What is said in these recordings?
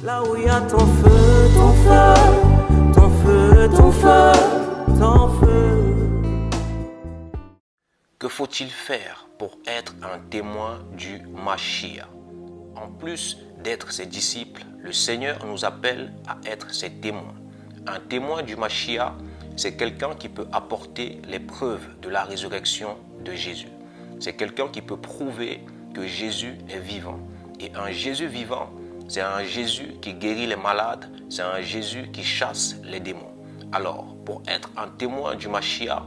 Là où il y a ton feu, ton feu, ton feu, ton feu, ton feu. Que faut-il faire pour être un témoin du Mashiach? En plus d'être ses disciples, le Seigneur nous appelle à être ses témoins. Un témoin du Mashiach, c'est quelqu'un qui peut apporter les preuves de la résurrection de Jésus. C'est quelqu'un qui peut prouver que Jésus est vivant. Et un Jésus vivant, c'est un Jésus qui guérit les malades, c'est un Jésus qui chasse les démons. Alors, pour être un témoin du Mashiach,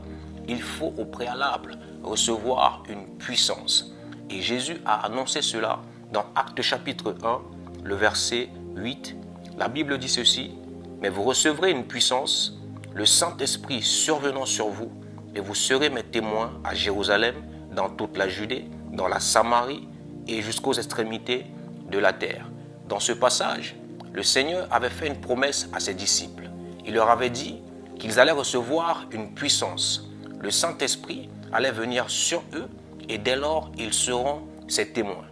il faut au préalable recevoir une puissance. Et Jésus a annoncé cela dans Actes chapitre 1, le verset 8. La Bible dit ceci: « Mais vous recevrez une puissance, le Saint-Esprit survenant sur vous, et vous serez mes témoins à Jérusalem, dans toute la Judée, dans la Samarie et jusqu'aux extrémités de la terre. » Dans ce passage, le Seigneur avait fait une promesse à ses disciples. Il leur avait dit qu'ils allaient recevoir une puissance. Le Saint-Esprit allait venir sur eux et dès lors, ils seront ses témoins.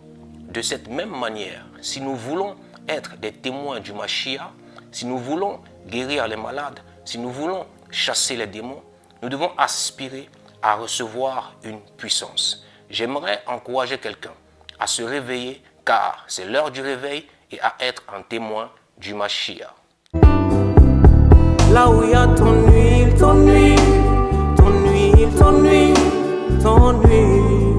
De cette même manière, si nous voulons être des témoins du Mashiach, si nous voulons guérir les malades, si nous voulons chasser les démons, nous devons aspirer à recevoir une puissance. J'aimerais encourager quelqu'un à se réveiller car c'est l'heure du réveil et à être un témoin du Mashiach. Là où il y a ton huile, ton huile, ton huile, ton huile, ton huile.